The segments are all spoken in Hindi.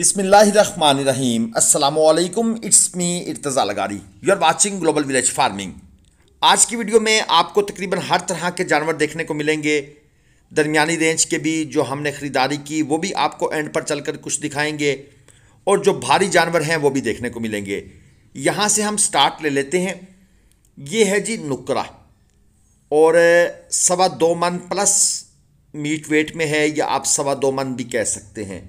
बिस्मिल्लाहिर्रहमानिर्रहीम अस्सलामुअलैकुम। It's me Irtaza Lagari. You are watching global village farming. आज की वीडियो में आपको तकरीबन हर तरह के जानवर देखने को मिलेंगे। दरमियानी रेंज के भी जो हमने ख़रीदारी की वो भी आपको एंड पर चलकर कुछ दिखाएंगे, और जो भारी जानवर हैं वो भी देखने को मिलेंगे। यहाँ से हम स्टार्ट ले लेते हैं। ये है जी नुकरा, और 2.25 मन प्लस मीट वेट में है, या आप 2.25 मन भी कह सकते हैं।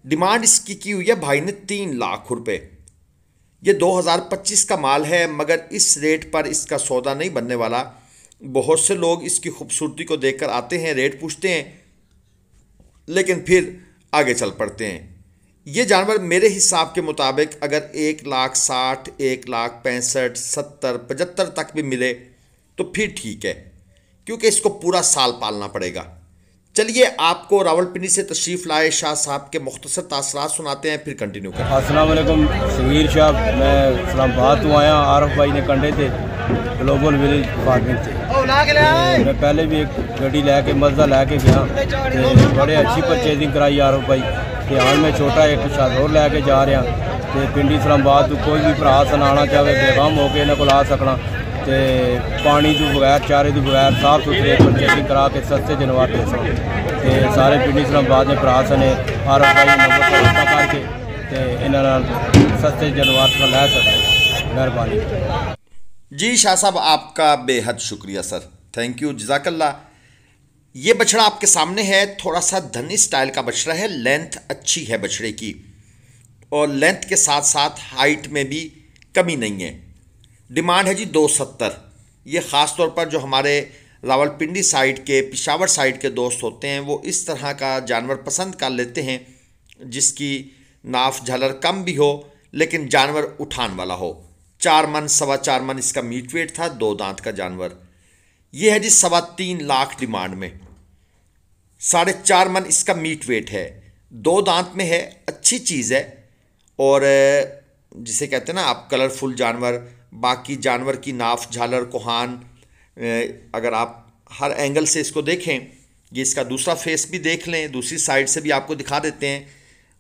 डिमांड इसकी की हुई है भाई ने 3 लाख रुपए। ये 2025 का माल है, मगर इस रेट पर इसका सौदा नहीं बनने वाला। बहुत से लोग इसकी खूबसूरती को देखकर आते हैं, रेट पूछते हैं, लेकिन फिर आगे चल पड़ते हैं। ये जानवर मेरे हिसाब के मुताबिक अगर 1,60,000, 1,65,000, 70, 75 तक भी मिले तो फिर ठीक है, क्योंकि इसको पूरा साल पालना पड़ेगा। चलिए आपको रावलपिंडी से तशरीफ़ लाए शाह साहब के मुख्तसर तासरात सुनाते हैं, फिर कंटिन्यू करें। अस्सलाम वालेकुम, शबीर शाह, मैं इस्लामाबाद तो आया। आरफ भाई ने कंडे थे ग्लोबल विलेज फार्मिंग से। मैं पहले भी एक गड्डी लैके मज़दा लैके गया, बड़े अच्छी परचेजिंग कराई आरफ भाई। तो हाँ मैं छोटा एक शाहौर लैके जा रहा, तो पिंडी इस्लामाबाद तो कोई भी भरा सनाना चाहे बेगम होकर इन्होंने को ला सकना, तो पानी तो बगैर, चारे तो बगैर, साफ सुथरे परचेजिंग करा के सस्ते जानवर दे सकते। सारे पिंडी इस्लामाबाद ने भरा सने आरफ भाई नंबर पता करके तो इन्होंने सस्ते जानवर को लै सकते। मेहरबानी जी शाह साहब, आपका बेहद शुक्रिया सर, थैंक यू, जज़ाकल्ला। ये बछड़ा आपके सामने है, थोड़ा सा धनी स्टाइल का बछड़ा है। लेंथ अच्छी है बछड़े की, और लेंथ के साथ साथ हाइट में भी कमी नहीं है। डिमांड है जी 270। ये ख़ास तौर पर जो हमारे रावलपिंडी साइड के, पिशावर साइड के दोस्त होते हैं वो इस तरह का जानवर पसंद कर लेते हैं, जिसकी नाफ झलर कम भी हो लेकिन जानवर उठान वाला हो। 4 मन 4.25 मन इसका मीट वेट था, 2 दांत का जानवर। ये है जी 3.25 लाख डिमांड में। 4.5 मन इसका मीट वेट है, 2 दांत में है, अच्छी चीज़ है। और जिसे कहते हैं ना आप कलरफुल जानवर, बाकी जानवर की नाफ झालर कोहान, अगर आप हर एंगल से इसको देखें, ये इसका दूसरा फेस भी देख लें, दूसरी साइड से भी आपको दिखा देते हैं।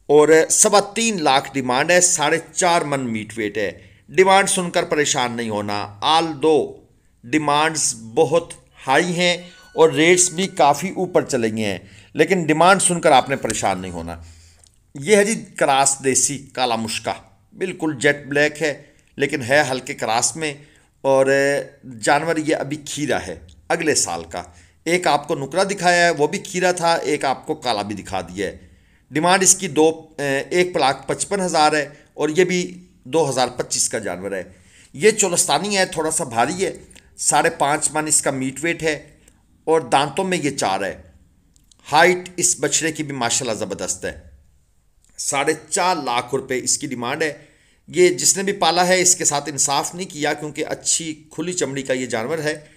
और 3.25 लाख डिमांड है, 4.5 मन मीट वेट है। डिमांड सुनकर परेशान नहीं होना, आल दो डिमांड्स बहुत हाई हैं और रेट्स भी काफ़ी ऊपर चले गए हैं, लेकिन डिमांड सुनकर आपने परेशान नहीं होना। ये है जी क्रास देसी काला मुश्का, बिल्कुल जेट ब्लैक है लेकिन है हल्के क्रास में। और जानवर ये अभी खीरा है, अगले साल का। एक आपको नुकरा दिखाया है, वो भी खीरा था, एक आपको काला भी दिखा दिया है। डिमांड इसकी 1,55,000 है, और ये भी 2025 का जानवर है। ये चोलस्तानी है, थोड़ा सा भारी है, 5.5 मन इसका मीट वेट है, और दांतों में ये 4 है। हाइट इस बछड़े की भी माशाल्लाह ज़बरदस्त है। 4.5 लाख रुपए इसकी डिमांड है। ये जिसने भी पाला है इसके साथ इंसाफ नहीं किया, क्योंकि अच्छी खुली चमड़ी का ये जानवर है,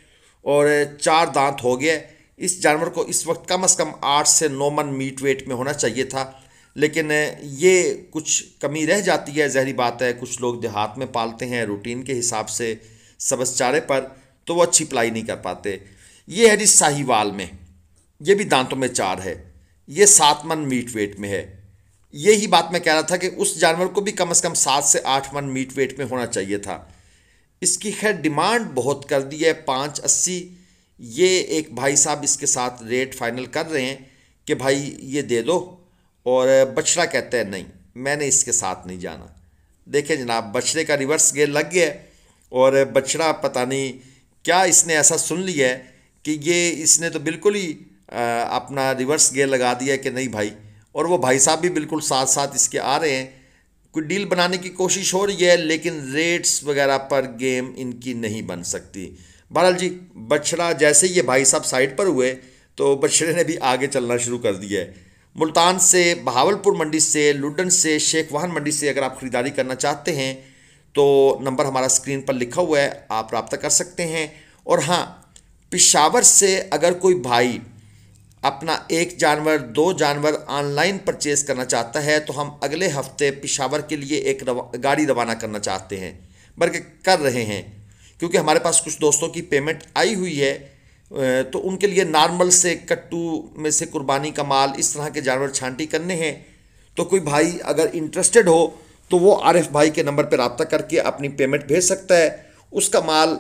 और 4 दांत हो गया। इस जानवर को इस वक्त कम से कम 8 से 9 मन मीट वेट में होना चाहिए था, लेकिन ये कुछ कमी रह जाती है, ज़हरी बात है। कुछ लोग देहात में पालते हैं रूटीन के हिसाब से सब्ज़ चारे पर, तो वो अच्छी पलाई नहीं कर पाते। ये है जी साहिवाल में, ये भी दांतों में 4 है, ये 7 मन मीट वेट में है। यही बात मैं कह रहा था कि उस जानवर को भी कम से कम 7 से 8 मन मीट वेट में होना चाहिए था। इसकी खैर डिमांड बहुत कर दी है, 580। ये एक भाई साहब इसके साथ रेट फाइनल कर रहे हैं कि भाई ये दे दो, और बछड़ा कहता है नहीं, मैंने इसके साथ नहीं जाना। देखें जनाब, बछड़े का रिवर्स गेयर लग गया है, और बछड़ा पता नहीं क्या इसने ऐसा सुन लिया है कि ये इसने तो बिल्कुल ही अपना रिवर्स गेयर लगा दिया कि नहीं भाई। और वो भाई साहब भी बिल्कुल साथ साथ इसके आ रहे हैं। कोई डील बनाने की कोशिश हो रही है, लेकिन रेट्स वगैरह पर गेम इनकी नहीं बन सकती। बहरहाल जी, बछड़ा जैसे ही ये भाई साहब साइड पर हुए तो बछड़े ने भी आगे चलना शुरू कर दिया है। मुल्तान से, बहावलपुर मंडी से, लुडन से, शेख वाहन मंडी से अगर आप ख़रीदारी करना चाहते हैं तो नंबर हमारा स्क्रीन पर लिखा हुआ है, आप रब्ता कर सकते हैं। और हाँ, पिशावर से अगर कोई भाई अपना 1 जानवर 2 जानवर ऑनलाइन परचेज़ करना चाहता है तो हम अगले हफ्ते पिशावर के लिए एक गाड़ी रवाना करना चाहते हैं, बल्कि कर रहे हैं, क्योंकि हमारे पास कुछ दोस्तों की पेमेंट आई हुई है, तो उनके लिए नॉर्मल से कट्टू में से कुर्बानी का माल, इस तरह के जानवर छांटी करने हैं। तो कोई भाई अगर इंटरेस्टेड हो तो वो आरिफ भाई के नंबर पर रब्ता करके अपनी पेमेंट भेज सकता है। उसका माल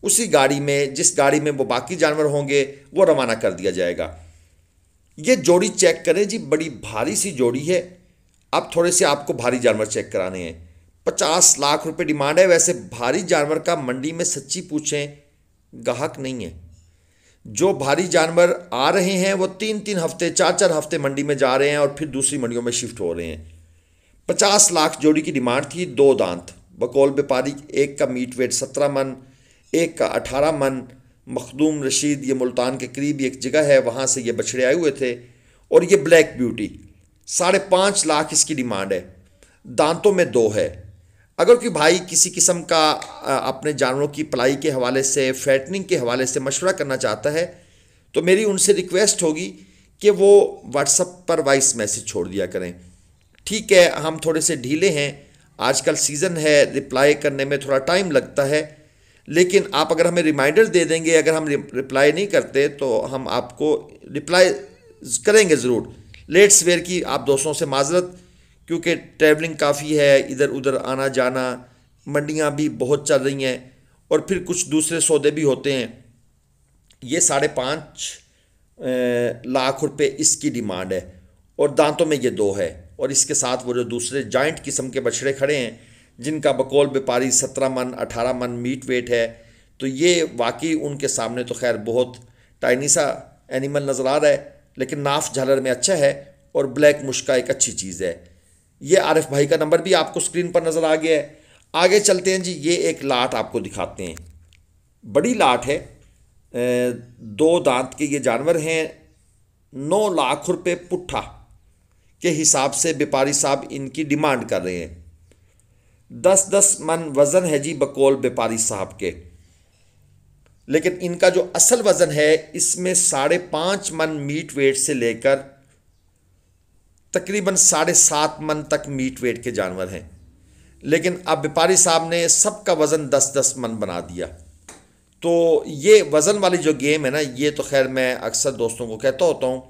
उसी गाड़ी में, जिस गाड़ी में वो बाकी जानवर होंगे, वो रवाना कर दिया जाएगा। ये जोड़ी चेक करें जी, बड़ी भारी सी जोड़ी है। अब थोड़े से आपको भारी जानवर चेक कराने हैं। 50 लाख रुपए डिमांड है। वैसे भारी जानवर का मंडी में सच्ची पूछें गाहक नहीं है। जो भारी जानवर आ रहे हैं वो 3-3 हफ्ते 4-4 हफ्ते मंडी में जा रहे हैं और फिर दूसरी मंडियों में शिफ्ट हो रहे हैं। 50 लाख जोड़ी की डिमांड थी। 2 दांत बकौल व्यापारी, एक का मीट वेट 17 मन, एक का 18 मन। मखदूम रशीद, ये मुल्तान के करीब एक जगह है, वहाँ से ये बछड़े आए हुए थे। और ये ब्लैक ब्यूटी 5.5 लाख इसकी डिमांड है। दांतों में 2 है। अगर कोई भाई किसी किस्म का अपने जानवरों की पलाई के हवाले से, फैटनिंग के हवाले से मशवरा करना चाहता है तो मेरी उनसे रिक्वेस्ट होगी कि वो व्हाट्सएप पर वॉइस मैसेज छोड़ दिया करें। ठीक है, हम थोड़े से ढीले हैं, आजकल सीज़न है, रिप्लाई करने में थोड़ा टाइम लगता है, लेकिन आप अगर हमें रिमाइंडर दे देंगे, अगर हम रिप्लाई नहीं करते तो हम आपको रिप्लाई करेंगे ज़रूर। लेट सवेर की आप दोस्तों से माजरत, क्योंकि ट्रैवलिंग काफ़ी है, इधर उधर आना जाना, मंडियां भी बहुत चल रही हैं और फिर कुछ दूसरे सौदे भी होते हैं। ये 5.5 लाख रुपए इसकी डिमांड है और दांतों में ये 2 है। और इसके साथ वो जो दूसरे जॉइंट किस्म के बछड़े खड़े हैं जिनका बकौल व्यापारी 17 मन 18 मन मीट वेट है, तो ये वाकई उनके सामने तो खैर बहुत टाइनी सा एनिमल नज़र आ रहा है, लेकिन नाफ झालर में अच्छा है और ब्लैक मुश्का एक अच्छी चीज़ है। ये आरिफ भाई का नंबर भी आपको स्क्रीन पर नज़र आ गया है। आगे चलते हैं जी, ये एक लाट आपको दिखाते हैं। बड़ी लाट है, 2 दांत के ये जानवर हैं। 9 लाख रुपए पुट्ठा के हिसाब से व्यापारी साहब इनकी डिमांड कर रहे हैं। 10-10 मन वज़न है जी बकौल व्यापारी साहब के, लेकिन इनका जो असल वज़न है इसमें 5.5 मन मीट वेट से लेकर तकरीबन 7.5 मन तक मीट वेट के जानवर हैं। लेकिन अब व्यापारी साहब ने सबका वज़न 10-10 मन बना दिया। तो ये वज़न वाली जो गेम है ना, ये तो खैर मैं अक्सर दोस्तों को कहता होता हूँ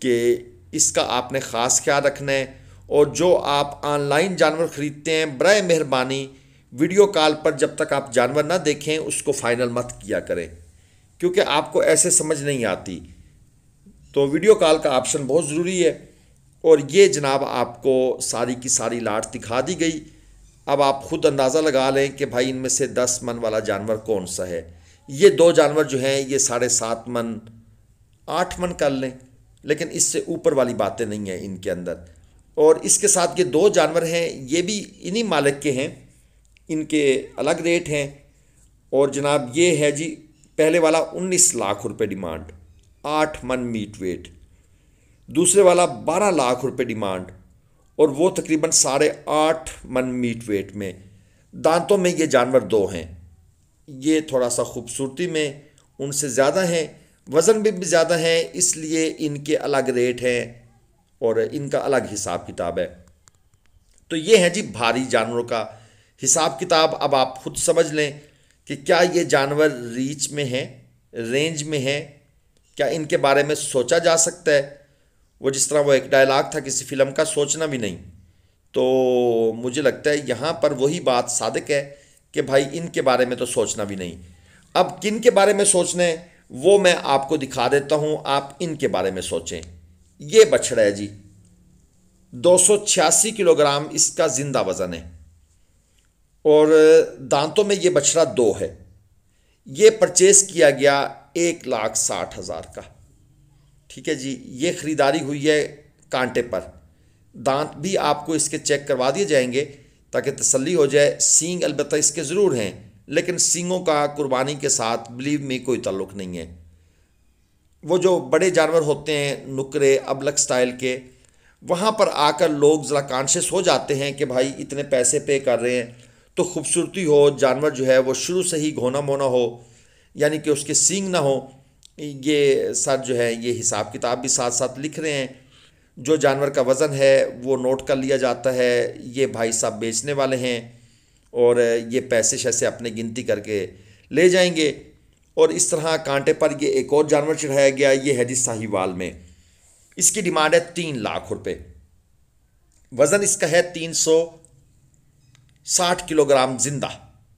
कि इसका आपने ख़ास ख्याल रखना है। और जो आप ऑनलाइन जानवर ख़रीदते हैं, बराए मेहरबानी वीडियो कॉल पर जब तक आप जानवर ना देखें उसको फ़ाइनल मत किया करें, क्योंकि आपको ऐसे समझ नहीं आती। तो वीडियो कॉल का ऑप्शन बहुत ज़रूरी है। और ये जनाब आपको सारी की सारी लाट दिखा दी गई। अब आप ख़ुद अंदाज़ा लगा लें कि भाई इनमें से 10 मन वाला जानवर कौन सा है। ये 2 जानवर जो हैं ये 7.5 मन 8 मन कर लें, लेकिन इससे ऊपर वाली बातें नहीं हैं इनके अंदर। और इसके साथ ये 2 जानवर हैं, ये भी इन्हीं मालिक के हैं, इनके अलग रेट हैं। और जनाब ये है जी पहले वाला 19 लाख रुपए डिमांड, 8 मन मीट वेट। दूसरे वाला 12 लाख रुपए डिमांड और वो तकरीबन 8.5 मन मीट वेट में। दांतों में ये जानवर 2 हैं। ये थोड़ा सा खूबसूरती में उनसे ज़्यादा हैं, वज़न भी ज़्यादा हैं, इसलिए इनके अलग रेट हैं और इनका अलग हिसाब किताब है। तो ये है जी भारी जानवरों का हिसाब किताब। अब आप खुद समझ लें कि क्या ये जानवर रीच में हैं, रेंज में हैं, क्या इनके बारे में सोचा जा सकता है। वो जिस तरह वो एक डायलॉग था किसी फिल्म का, सोचना भी नहीं। तो मुझे लगता है यहाँ पर वही बात सादिक है कि भाई इनके बारे में तो सोचना भी नहीं। अब किन के बारे में सोचना है वो मैं आपको दिखा देता हूँ, आप इनके बारे में सोचें। ये बछड़ा है जी, 286 किलोग्राम इसका जिंदा वज़न है और दांतों में ये बछड़ा 2 है। ये परचेज़ किया गया 1,60,000 का। ठीक है जी, ये ख़रीदारी हुई है कांटे पर। दांत भी आपको इसके चेक करवा दिए जाएंगे ताकि तसल्ली हो जाए। सींग अलबत्ता इसके ज़रूर हैं, लेकिन सींगों का कुर्बानी के साथ बिलीव में कोई ताल्लुक़ नहीं है। वो जो बड़े जानवर होते हैं नुकरे अबलक स्टाइल के, वहाँ पर आकर लोग ज़रा कॉन्शियस हो जाते हैं कि भाई इतने पैसे पे कर रहे हैं तो खूबसूरती हो, जानवर जो है वो शुरू से ही घोना मोना हो, यानी कि उसके सींग ना हो। ये सर जो है ये हिसाब किताब भी साथ साथ लिख रहे हैं। जो जानवर का वज़न है वो नोट कर लिया जाता है। ये भाई साहब बेचने वाले हैं और ये पैसे शैसे अपने गिनती करके ले जाएंगे। और इस तरह कांटे पर ये एक और जानवर चढ़ाया गया, ये है जी साहिवाल में। इसकी डिमांड है 3 लाख रुपए। वज़न इसका है 360 किलोग्राम जिंदा।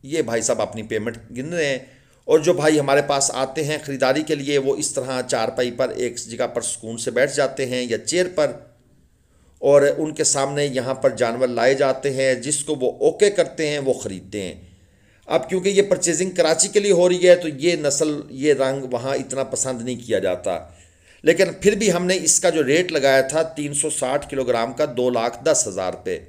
ये भाई साहब अपनी पेमेंट गिन रहे हैं। और जो भाई हमारे पास आते हैं ख़रीदारी के लिए, वो इस तरह चारपाई पर एक जगह पर सुकून से बैठ जाते हैं या चेयर पर, और उनके सामने यहाँ पर जानवर लाए जाते हैं। जिसको वो ओके करते हैं वो ख़रीदते हैं। अब क्योंकि ये परचेजिंग कराची के लिए हो रही है, तो ये नस्ल, ये रंग वहाँ इतना पसंद नहीं किया जाता। लेकिन फिर भी हमने इसका जो रेट लगाया था 360 किलोग्राम का 2,10,000 रुपये,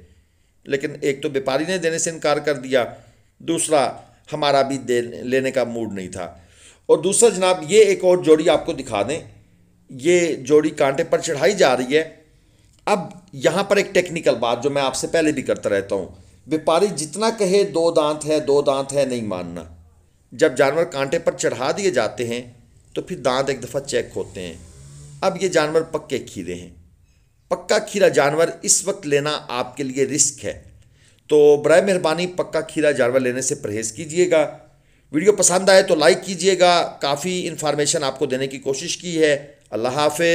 लेकिन एक तो व्यापारी ने देने से इनकार कर दिया, दूसरा हमारा भी लेने का मूड नहीं था। और दूसरा जनाब, ये एक और जोड़ी आपको दिखा दें। ये जोड़ी कांटे पर चढ़ाई जा रही है। अब यहाँ पर एक टेक्निकल बात जो मैं आपसे पहले भी करता रहता हूँ, व्यापारी जितना कहे 2 दांत है 2 दांत है, नहीं मानना। जब जानवर कांटे पर चढ़ा दिए जाते हैं तो फिर दांत एक दफ़ा चेक होते हैं। अब ये जानवर पक्के खीरे हैं। पक्का खीरा जानवर इस वक्त लेना आपके लिए रिस्क है, तो बराए मेहरबानी पक्का खीरा जानवर लेने से परहेज़ कीजिएगा। वीडियो पसंद आए तो लाइक कीजिएगा। काफ़ी इन्फॉर्मेशन आपको देने की कोशिश की है। अल्लाह हाफ़िज़।